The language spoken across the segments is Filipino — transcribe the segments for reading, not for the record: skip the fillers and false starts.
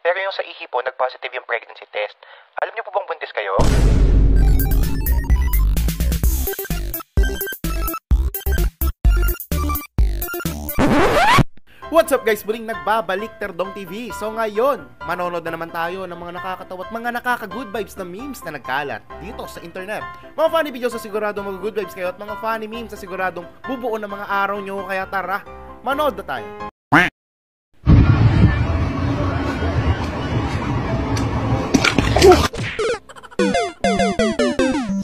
Pero yung sa ihi po, nag-positive yung pregnancy test. Alam niyo po bang buntis kayo? What's up guys? Muling nagbabalik Terdong TV. So ngayon, manonood na naman tayo ng mga nakakatawa at mga nakaka-good vibes na memes na nagkalat dito sa internet. Mga funny videos sa siguradong mag-good vibes kayo at mga funny memes sa siguradong bubuo ng mga araw nyo. Kaya tara, manood na tayo.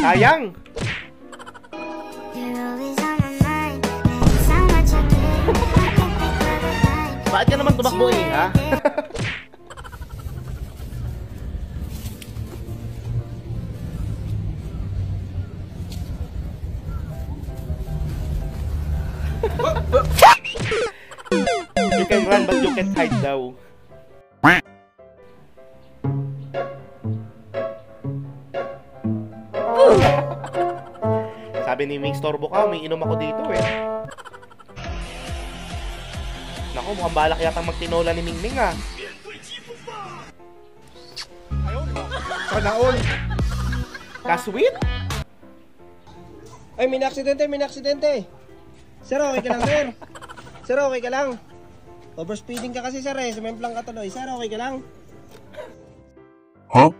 Sayang! Bakit ka naman tumakbo ha? You can run but you can't hide daw. Sabi ni Ming, storbo ka, may inom ako dito Naku, mukhang balak yatang magtinola ni Mingming Sana all. Kasweet? Ay, may na-aksidente. Sir, okay ka lang, sir? Sir, okay ka lang? Overspeeding ka kasi, sir, Sumemplang ka tuloy. Sir, okay ka lang? Huh?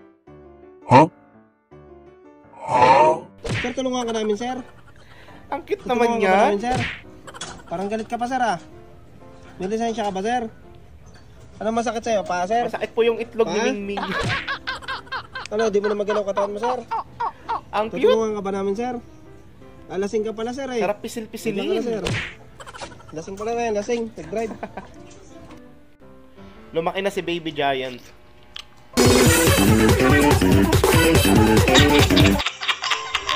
Sir, tulungan ka namin, sir. Ang cute naman niya. Sir. Parang galit ka pa, sir, May lisensya ka ba, sir? Ano masakit sa'yo, pa, sir? Masakit po yung itlog ni Mingming. Ano, di mo na magalaw katawan mo, sir? Ang cute. Tutulungan ka ba namin, sir? Lasing ka pala, sir, Sarap pisil-pisilin. Sir. Lasing pala ngayon, lasing. Nag-drive. Lumaki na si Baby Giant.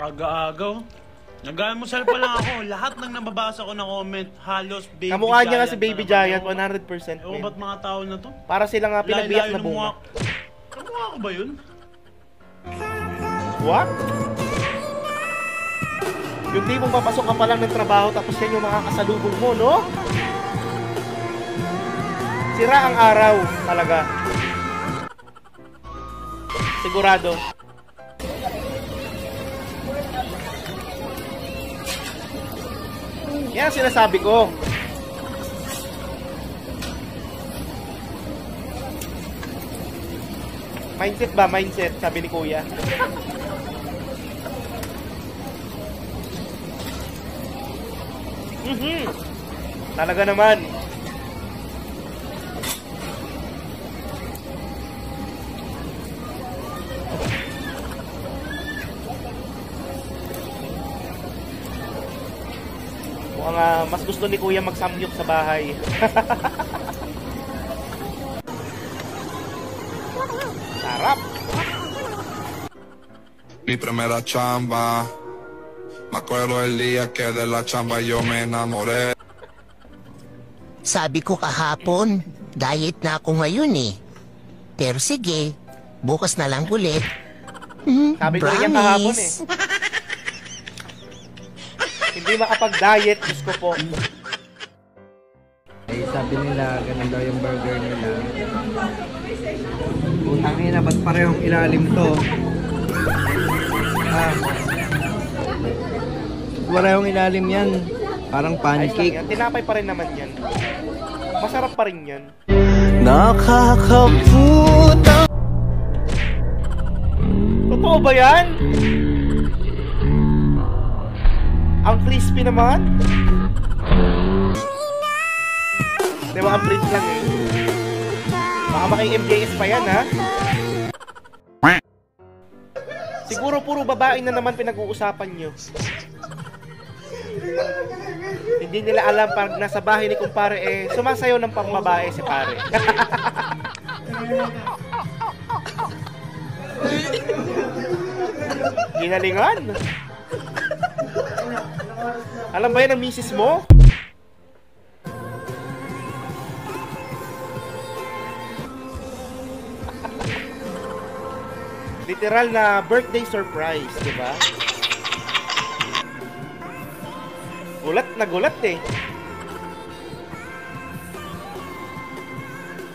Aga-agaw. Nag-almusal pa lang ako. Lahat ng nababasa ko na comment, halos Baby Giant. Kamukha niya nga si Baby Giant, 100%. Ewan ba't mga tao na to? Para sila nga pinagbiyak na bunga. Kamukha ko ba yun? What? Yung di mong papasok ka pa lang ng trabaho tapos yan yung makakasalubong mo, no? Sira ang araw, talaga. Sigurado. Yan sinasabi ko. Mindset ba? Mindset, sabi ni Kuya. Talaga naman. Mukhang mas gusto ni Kuya magsamyok sa bahay. Sarap. Mi primera chamba. Me acuerdo el día que de la chamba yo me enamoré. Sabi ko kahapon, diet na ako ngayon Pero sige, bukas na lang ulit. Sabi ko rin yan kahapon Hindi makapag-diet, Diyos ko po. Sabi nila, ganun daw yung burger nila. Putang ina, ba't parehong ilalim to? Parehong ilalim yan. Parang pancake. Tinapay pa rin naman yan. Masarap pa rin yan. Nakakaputa. Totoo ba yan? Ang crispy naman. Diba ang print lang Baka maki-MJS pa yan Siguro puro babae na naman pinag-uusapan nyo. Hindi nila alam pag nasa bahay ni kumpare sumasayaw ng pangbabae si pare. Ginalingan. Alam ba yan ang misis mo? Literal na birthday surprise, di ba? Gulat na gulat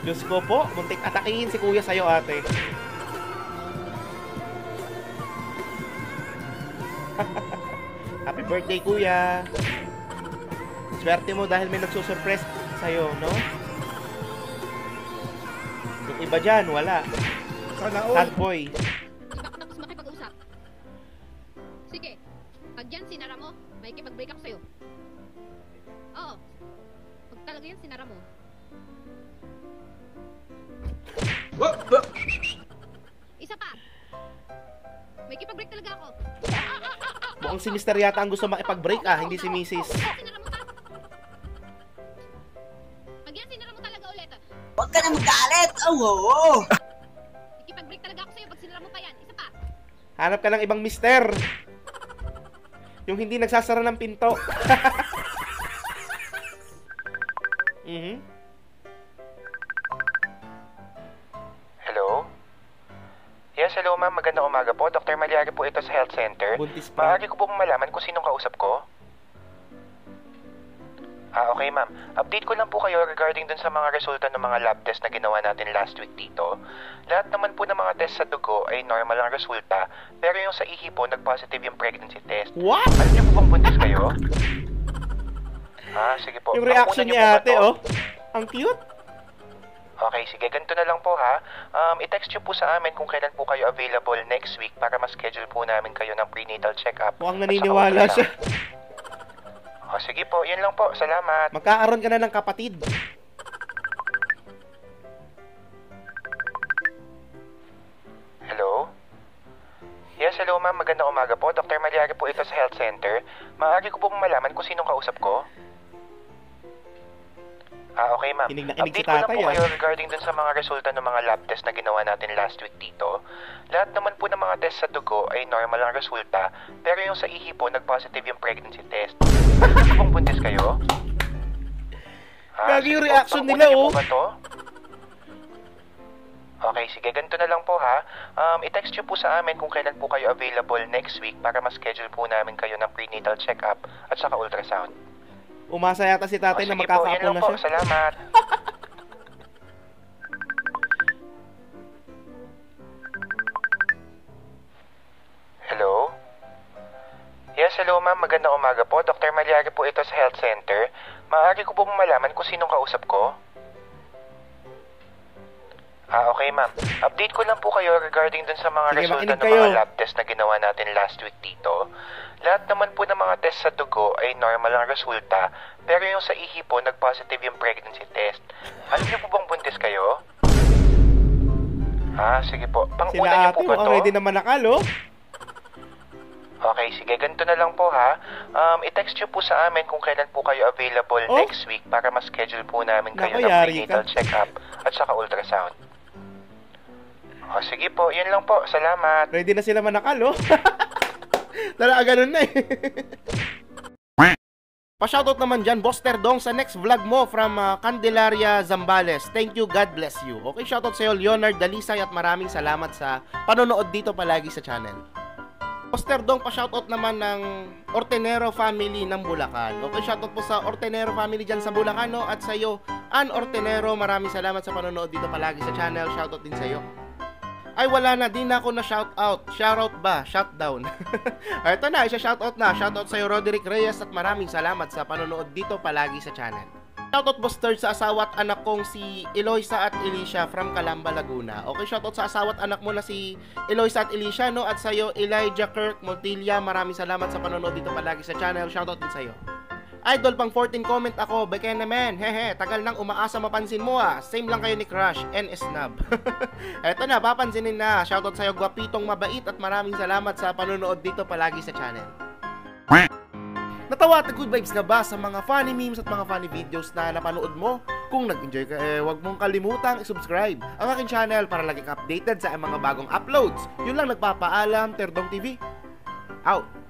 Diyos ko po, muntik atakihin si kuya sa'yo, ate. Happy birthday, kuya. Swerte mo dahil may nagsusurpress sa'yo, no? Yung iba dyan, wala. Sana all. Sad boy. Tapos makipag-usap. Sige, pag yan sinara mo, may kipag-break ako sa'yo. Oo, pag talaga yan sinara mo. Isa pa. May kipag-break talaga ako. Mukhang si Mr. yata ang gusto makipag-break, hindi si Mrs. Sinara mo pa. Pag yan sinara mo talaga ulit. Huwag ka na magalit! Oo! May kipag-break talaga ako sa'yo pag sinara mo pa yan. Isa pa. Hanap ka ng ibang mister. Yung hindi nagsasara ng pinto. Hello? Yes, hello ma'am. Magandang umaga po. Dr. Maliari po ito sa health center. Buntis pa. Maaari ko po malaman kung sinong kausap ko? Okay ma'am. Update ko lang po kayo regarding dun sa mga resulta ng mga lab test na ginawa natin last week dito. Lahat naman po ng mga test sa dugo ay normal ang resulta, pero yung sa ihi po, nag-positive yung pregnancy test. What? Alam niyo po bang buntis kayo? Sige po. Yung reaction Makukunan niyo ni po ba ate, to? oh. Ang cute. Okay, sige. Ganito na lang po ha. I-text nyo po sa amin kung kailan po kayo available next week para ma-schedule po namin kayo ng prenatal check-up. Mukhang at saka naniniwala siya. ultrasound. Sige po. Yun lang po. Salamat. Magkakaroon ka na ng kapatid. Hello? Yes, hello ma'am. Magandang umaga po. Dr. Maliari po ito sa health center. Maaari ko po malaman kung sinong kausap ko? Okay ma'am. Kinig na kinig si Update ko lang tatay, po kayo regarding dun sa mga resulta ng mga lab test na ginawa natin last week dito. Lahat naman po ng mga test sa dugo ay normal ang resulta, pero yung sa ihi po, nag-positive yung pregnancy test. Alam niyo pong buntis kayo? Gagi yung Sige po. reaction Pakukunan nila, niyo oh. po ba to? Okay, sige. Ganito na lang po ha. I-text nyo po sa amin kung kailan po kayo available next week para ma-schedule po namin kayo ng prenatal check-up at saka ultrasound. Umasa yata si tatay na Sige po, yun magkakapon lang na po. siya. Salamat. Hello? Yes, hello ma'am. Magandang umaga po. Dr. Maliari po ito sa health center. Maaari ko po malaman kung sinong kausap ko? Okay ma'am. Update ko lang po kayo regarding dun sa mga Sige, resulta makinig ng kayo. mga lab test na ginawa natin last week dito. Lahat naman po ng mga test sa dugo ay normal ang resulta, pero yung sa ihi po, nag-positive yung pregnancy test. Alam niyo po bang buntis kayo? Sige po. Pang-una Sila niyo ate, po ba mukhang to? ready naman nakalo. Okay, sige. Ganito na lang po ha. I-text nyo po sa amin kung kailan po kayo available Oh. next week para ma-schedule po namin kayo Naku, ng yari prenatal ka. check-up at saka ultrasound. Sige po. Yun lang po. Salamat. Ready na sila manakalo. Talaga ganun na eh. Pa-shoutout naman dyan, Boss Terdong, sa next vlog mo from Candelaria, Zambales. Thank you, God bless you. Okay, shoutout sa'yo, Leonard Dalisay, at maraming salamat sa panonood dito palagi sa channel. Boss Terdong, pa-shoutout naman ng Ortenero family ng Bulacan. Okay, shoutout po sa Ortenero family dyan sa Bulacan, no? At sa'yo, Ann Ortenero, maraming salamat sa panonood dito palagi sa channel. Shoutout din sa'yo. Ay, wala na. Di na ako na shoutout. Shoutout ba? Shutdown. Ito na, isa-shoutout na. Shoutout sa'yo, Roderick Reyes, at maraming salamat sa panonood dito palagi sa channel. Shoutout, Boss Third, sa asawa at anak kong si Eloisa at Alicia from Calamba, Laguna. Okay, shoutout sa asawa at anak mo na si Eloisa at Alicia, no? At sa'yo, Elijah Kirk Montilla, maraming salamat sa panonood dito palagi sa channel. Shoutout din sa'yo. Idol, pang 14 comment ako. Beke naman, hehe, tagal nang umaasa mapansin mo ah. Same lang kayo ni Crush, NS Snub. Eto na, papansinin na. Shoutout sa'yo, gwapitong mabait, at maraming salamat sa panonood dito palagi sa channel. Natawa at good vibes ka ba sa mga funny memes at mga funny videos na napanood mo? Kung nag-enjoy ka, huwag mong kalimutang i-subscribe ang aking channel para lagi ka updated sa mga bagong uploads. Yun lang, nagpapaalam, Terdong TV. Out!